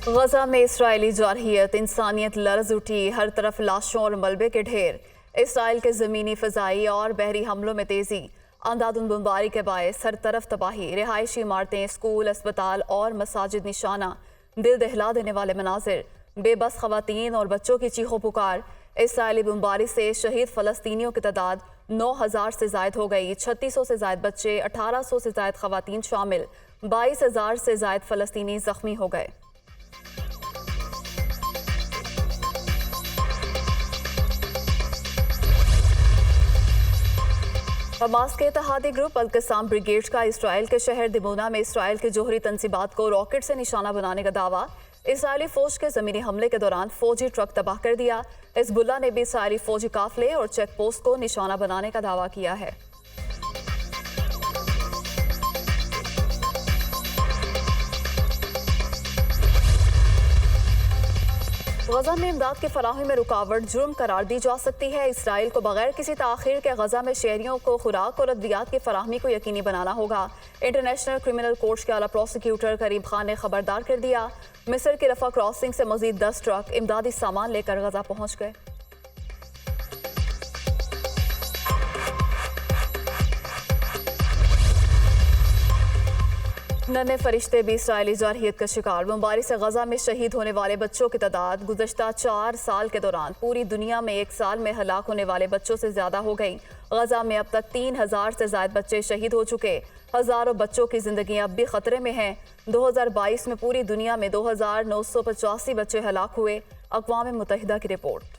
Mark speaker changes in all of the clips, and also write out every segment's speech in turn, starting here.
Speaker 1: गजा में इसराइली जारहियत, इंसानियत लर्ज उठी, हर तरफ लाशों और मलबे के ढेर। इसराइल के ज़मीनी, फ़ज़ाई और बहरी हमलों में तेज़ी, अंधाधुंध बमबारी के बायस हर तरफ तबाही। रिहायशी इमारतें, स्कूल, अस्पताल और मसाजिद निशाना। दिल दहला देने वाले मनाजिर, बेबस ख़वातीन और बच्चों की चीखों पुकार। इसराइली बमबारी से शहीद फ़लस्तीनियों की तादाद 9,000 से ज़ायद हो गई। 3600 से ज़ायद बच्चे, 1800 से ज़ायद ख़वातीन शामिल, 22,000 से ज़ायद फ़लस्तीनी ज़ख्मी हो गए। हमास के इत्तेहादी ग्रुप अल-क़स्साम ब्रिगेड का इसराइल के शहर दिमोना में इसराइल के जोहरी तंसीबात को रॉकेट से निशाना बनाने का दावा। इसराइली फौज के ज़मीनी हमले के दौरान फौजी ट्रक तबाह कर दिया। हिज़्बुल्लाह ने भी इसराइली फौजी काफिले और चेक पोस्ट को निशाना बनाने का दावा किया है। गजा में इमदाद की फराहमी में रुकावट जुर्म करार दी जा सकती है। इसराइल को बगैर किसी ताख़ीर के गजा में शहरियों को खुराक और अद्वियात की फराहमी को यकीनी बनाना होगा। इंटरनेशनल क्रिमिनल कोर्ट के आला प्रोसिक्यूटर करीम खान ने खबरदार कर दिया। मिस्र की रफा क्रॉसिंग से मजीद 10 ट्रक इमदादी सामान लेकर गजा पहुंच गए। नन्हे फरिश्ते भी इसराइली जारहियत का शिकार। बमबारी से गजा में शहीद होने वाले बच्चों की तादाद गुज़श्ता 4 साल के दौरान पूरी दुनिया में एक साल में हलाक होने वाले बच्चों से ज्यादा हो गई। गजा में अब तक 3,000 से ज्यादा बच्चे शहीद हो चुके। हजारों बच्चों की जिंदगी अब भी खतरे में हैं। 2022 में पूरी दुनिया में 2,985 बच्चे हलाक हुए। अक़वाम मुत्तहिदा की रिपोर्ट।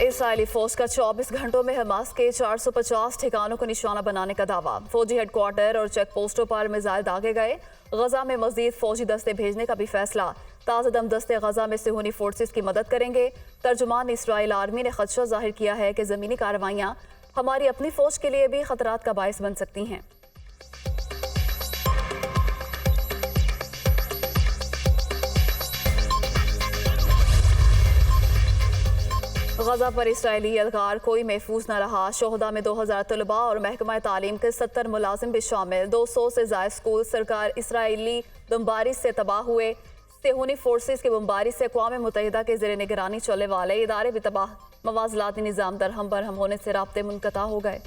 Speaker 1: इसराइली फौज का 24 घंटों में हमास के 450 ठिकानों को निशाना बनाने का दावा। फौजी हेडक्वार्टर और चेक पोस्टों पर मिसाइल दागे गए। गजा में मजीद फौजी दस्ते भेजने का भी फैसला। ताज़ादम दस्ते गजा में सेहूनी फोर्सेस की मदद करेंगे। तर्जुमान इसराइल आर्मी ने खदशा जाहिर किया है कि ज़मीनी कार्रवाइयाँ हमारी अपनी फौज के लिए भी खतरात का बायस बन सकती हैं। गजा पर इसराइली एहलकार कोई महफूज न रहा। शोहदा में 2000 तलबा और महकमा तालीम के 70 मुलाजिम भी शामिल। 200 से ज़ायद स्कूल सरकार इसराइली बमबारी से तबाह हुए। सेहूनी फोर्सेस की बमबारी से अक़वाम मुत्तहिदा के ज़ेर निगरानी चलने वाले इदारे भी तबाह। मवाज़लाती निज़ाम दरहम बरहम होने से राब्ते मुनक़ता हो गए।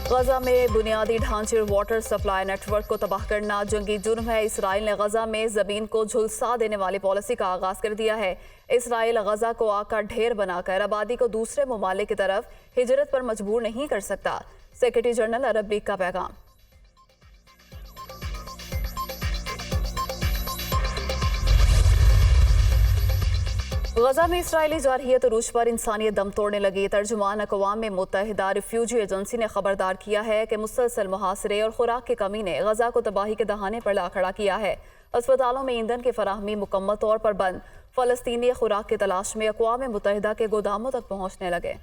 Speaker 1: गजा में बुनियादी ढांचे और वाटर सप्लाई नेटवर्क को तबाह करना जंगी जुर्म है। इसराइल ने गजा में ज़मीन को झुलसा देने वाली पॉलिसी का आगाज़ कर दिया है। इसराइल गजा को आग का ढेर बनाकर आबादी को दूसरे ममालिक की तरफ हिजरत पर मजबूर नहीं कर सकता। सेक्रेटरी जनरल अरब लीग का पैगाम। गजा में इसराइली जारहियत अरूज पर इंसानियत दम तोड़ने लगी। तर्जुमान अक़वाम मुत्तहिदा रिफ्यूजी एजेंसी ने खबरदार किया है कि मुसलसल मुहासरे और खुराक की कमी ने गजा को तबाही के दहाने पर ला खड़ा किया है। अस्पतालों में ईंधन की फराहमी मुकम्मल तौर पर बंद। फ़लस्तीनी खुराक की तलाश में अक़वाम मुत्तहिदा के गोदामों तक पहुँचने लगे।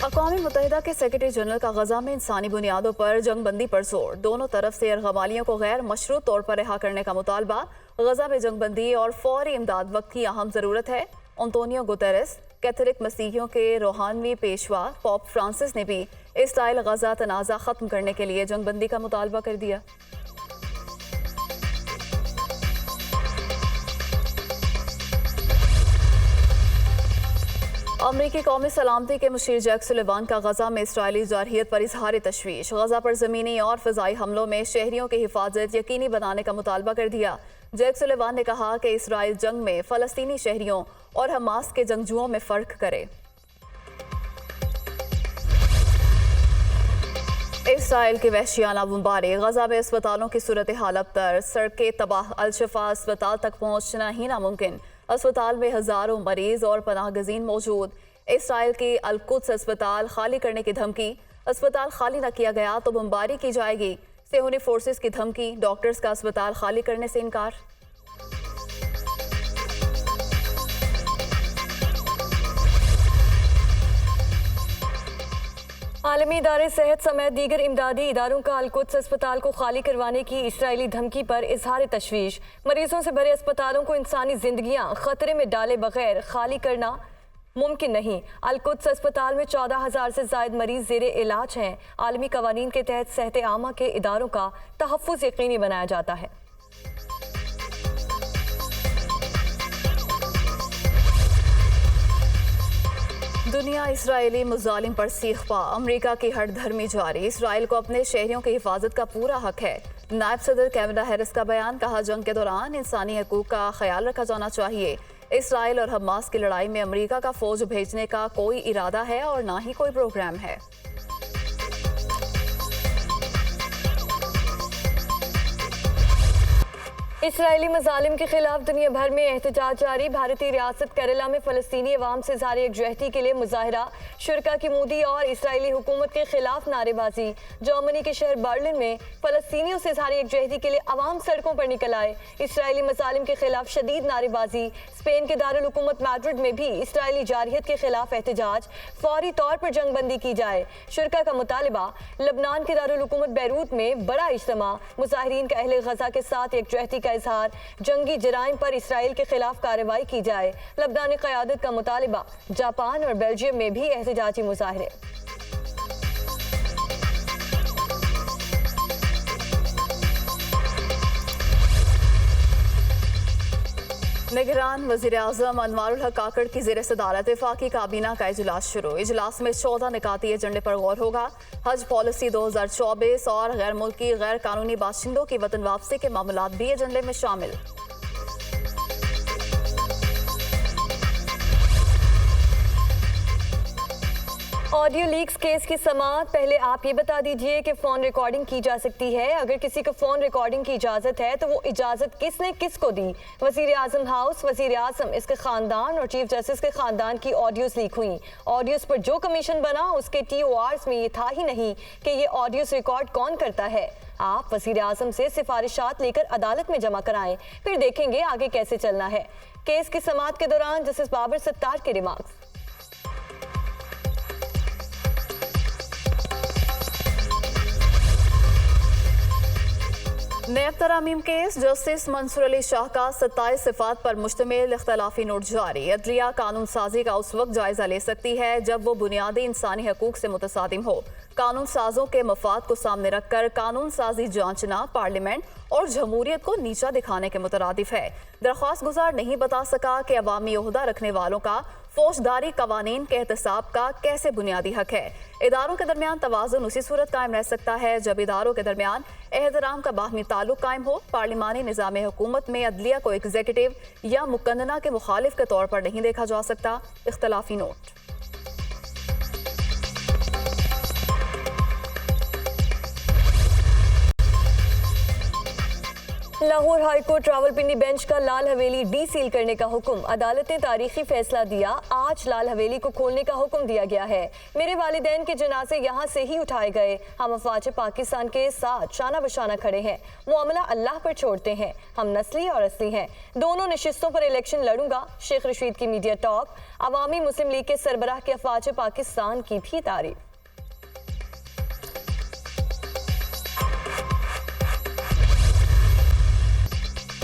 Speaker 1: अक़वाम मुत्तहिदा के सेक्रेटरी जनरल का गजा में इंसानी बुनियादों पर जंगबंदी पर जोर। दोनों तरफ से अरगमालियों को गैर मशरूत तौर पर रिहा करने का मुतालबा। गजा में जंगबंदी और फौरी इमदाद वक्त की अहम ज़रूरत है। एंटोनियो गुतेरेस, कैथोलिक मसीहियों के रूहानी पेशवा पोप फ्रांसिस ने भी इसराइल गजा तनाज़ा ख़त्म करने के लिए जंगबंदी का मुतालबा कर दिया। अमरीकी कौमी सलामती के मुशीर जैक सुलेवान का गजा में इसराइली जारहियत पर इजहार तशवीश। गजा पर ज़मीनी और फ़ज़ाई हमलों में शहरियों की हिफाजत यकीनी बनाने का मुतालबा कर दिया। जैक सुलेवान ने कहा कि इसराइल जंग में फ़लस्तीनी शहरियों और हमास के जंगजुओं में फ़र्क करे। इसराइल की वहशियाना बमबारी। गजा में अस्पतालों की सूरत हाल अबतर, सड़कें तबाह। अल-शिफा अस्पताल तक पहुँचना ही नामुमकिन। अस्पताल में हजारों मरीज और पनाहगजीन मौजूद। इसराइल की अल-कुद्स अस्पताल खाली करने की धमकी। अस्पताल खाली न किया गया तो बमबारी की जाएगी। सेहूनी फोर्सेस की धमकी। डॉक्टर्स का अस्पताल खाली करने से इनकार।
Speaker 2: आलमी इदारे सेहत समेत दीगर इमदादी इदारों का अल-कुद्स अस्पताल को खाली करवाने की इसराइली धमकी पर इजहार तशवीश। मरीजों से भरे अस्पतालों को इंसानी जिंदगियां खतरे में डाले बगैर खाली करना मुमकिन नहीं। अल-कुद्स अस्पताल में 14,000 से ज्यादा मरीज जेरे इलाज हैं। आलमी कवानीन के तहत सेहत आमा के इदारों का तहफ़्फ़ुज़ यकीनी बनाया जाता है।
Speaker 1: दुनिया इसराइली मुजालिम पर सीखपा। अमेरिका की हठधर्मी जारी। इसराइल को अपने शहरियों की हिफाजत का पूरा हक है। नायब सदर कैमला हैरिस का बयान। कहा, जंग के दौरान इंसानी हकूक का ख्याल रखा जाना चाहिए। इसराइल और हमास की लड़ाई में अमेरिका का फौज भेजने का कोई इरादा है और ना ही कोई प्रोग्राम है।
Speaker 2: इसराइली मजालिम के खिलाफ दुनिया भर में एहतजाज जारी। भारतीय रियासत केरला में फ़लस्तीनी अवाम से इज़हार यकजहती के लिए मुजाहरा। शुरका की मोदी और इसराइली हुकूमत के खिलाफ नारेबाजी। जर्मनी के शहर बर्लिन में फ़लस्तीनियों से इज़हार यकजहती के लिए अवाम सड़कों पर निकल आए। इसराइली मजालिम के खिलाफ शदीद नारेबाजी। स्पेन के दारुल हुकूमत मैड्रिड में भी इसराइली जारहियत के खिलाफ एहतजाज। फौरी तौर पर जंगबंदी की जाए, शुरका का मुतालबा। लबनान के दारुल हुकूमत बैरूत में बड़ा इज्तिमा। मुजाहिरीन का अहले गजा के साथ यकजहती का इजहार। जंगी जराइम पर इसराइल के खिलाफ कार्रवाई की जाए। लबनानी क़यादत का मुतालिबा। जापान और बेल्जियम में भी एहतजाजी मुजाहरे।
Speaker 1: निगरान वज़ीर आज़म अनवारुल हक काकड़ की ज़ेर सदारत वफाकी काबीना का इजलास शुरू। इजलास में 14 निकाती एजेंडे पर गौर होगा। हज पॉलिसी 2024 और गैर मुल्की गैर कानूनी बाशिंदों की वतन वापसी के मामलात भी एजेंडे में शामिल।
Speaker 2: ऑडियो लीक्स केस की समाअत। पहले आप ये बता दीजिए कि फ़ोन रिकॉर्डिंग की जा सकती है। अगर किसी को फ़ोन रिकॉर्डिंग की इजाज़त है तो वो इजाज़त किसने किसको दी? वज़ीर आज़म हाउस, वज़ीर आज़म, इसके ख़ानदान और चीफ जस्टिस के ख़ानदान की ऑडियोज़ लीक हुई। ऑडियोज़ पर जो कमीशन बना उसके TORs में ये था ही नहीं कि ये ऑडियोज़ रिकॉर्ड कौन करता है। आप वज़ीर आज़म से सिफारिशात लेकर अदालत में जमा कराएं, फिर देखेंगे आगे कैसे चलना है। केस की समाअत के दौरान जस्टिस बाबर सत्तार के रिमार्क्स।
Speaker 1: नैब तरामीम केस। जस्टिस मंसूर अली शाह का 27 सिफात पर मुश्तमिल इख्तलाफी नोट जारी। अदलिया कानून साजी का उस वक्त जायजा ले सकती है जब वो बुनियादी इंसानी हकूक से मुतसादिम हो। कानून साजों के मफाद को सामने रखकर कानून साजी जांचना पार्लियामेंट और जमहूरियत को नीचा दिखाने के मुतरादिफ है। दरख्वास्त गुजार नहीं बता सका कि अवामी ओहदा रखने वालों का फौजदारी कवानीन के एहतसाब का कैसे बुनियादी हक है। इदारों के दरमियान तवाज़ुन उसी सूरत कायम रह सकता है जब इदारों के दरमियान एहतराम का बाहमी ताल्लुक कायम हो। पार्लिमानी निज़ाम हुकूमत में अदलिया को एग्जीक्यूटिव या मुकन्नना के मुखालिफ के तौर पर नहीं देखा जा सकता। इख्तलाफी note.
Speaker 2: Lahore high court Rawalpindi bench का लाल हवेली डी सील करने का हुक्म। अदालत ने तारीखी फैसला दिया। आज लाल हवेली को खोलने का हुक्म दिया गया है। मेरे वालिदैन के जनाजे यहाँ से ही उठाए गए। हम अफवाज पाकिस्तान के साथ शाना बशाना खड़े हैं। मामला अल्लाह पर छोड़ते हैं। हम नस्ली और असली हैं। दोनों नशिस्तों पर इलेक्शन लड़ूंगा। शेख रशीद की मीडिया टॉक। अवामी मुस्लिम लीग के सरबराह के अफवाज पाकिस्तान की भी तारीफ।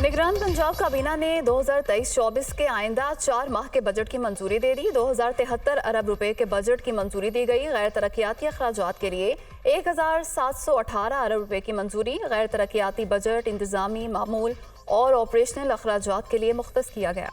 Speaker 1: निगरान पंजाब काबीना ने 2023-24 के आइंदा 4 माह के बजट की मंजूरी दे दी। 2073 अरब रुपए के बजट की मंजूरी दी गई। गैर तरक्याती अखराजात के लिए 1718 अरब रुपए की मंजूरी। गैर तरक्याती बजट इंतजामी, मामूल और ऑपरेशनल अखराजात के लिए मुख्तस किया गया।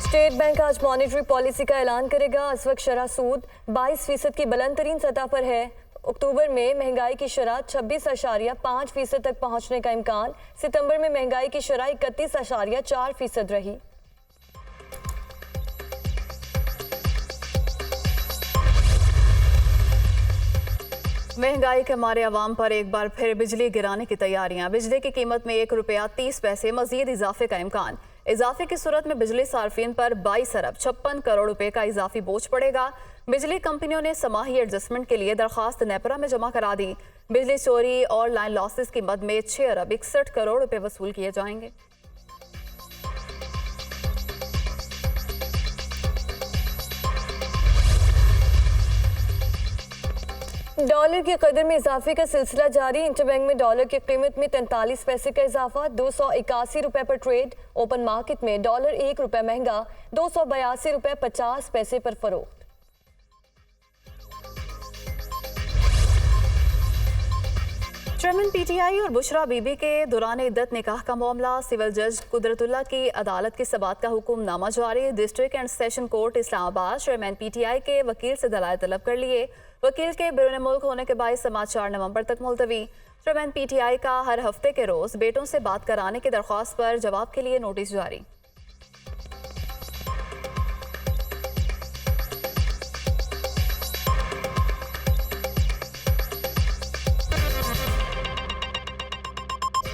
Speaker 2: स्टेट बैंक आज मॉनेटरी पॉलिसी का ऐलान करेगा। इस वक्त शरह सूद 22% की बुलंद तरीन सतह पर है। अक्टूबर में महंगाई की शरह 26.5% तक पहुंचने का इम्कान। सितंबर में महंगाई की शरह 31.4% रही।
Speaker 1: महंगाई के मारे अवाम पर एक बार फिर बिजली गिराने की तैयारियां। बिजली की कीमत में 1 रुपया 30 पैसे मजीद इजाफे का इम्कान। इजाफे की सूरत में बिजली सार्फिन पर 22 अरब 56 करोड़ रुपए का इजाफी बोझ पड़ेगा। बिजली कंपनियों ने समाही एडजस्टमेंट के लिए दरखास्त नेपरा में जमा करा दी। बिजली चोरी और लाइन लॉसेस की मद में 6 अरब 61 करोड़ रुपए वसूल किए जाएंगे।
Speaker 2: डॉलर की कदर में इजाफे का सिलसिला जारी। इंटरबैंक में डॉलर की कीमत में 43 पैसे का इजाफा, 281 रुपए पर ट्रेड। ओपन मार्केट में डॉलर 1 रुपए महंगा, 282 रुपए 50 पैसे पर फरोख्त।
Speaker 1: चेयरमैन पीटीआई और बुशरा बीबी के दौरान इद्दत निकाह का मामला, सिविल जज कुदरतुल्ला की अदालत की समाअत का हुक्मनामा जारी। District and session court Islamabad chairman PTI के वकील से दलाइल तलब कर लिए। वकील के बैरून मुल्क होने के बायस समाअत 4 नवंबर तक मुलतवी। चेयरमैन पीटीआई का हर हफ्ते के रोज बेटों से बात कराने की दरख्वास्त पर जवाब के लिए नोटिस जारी।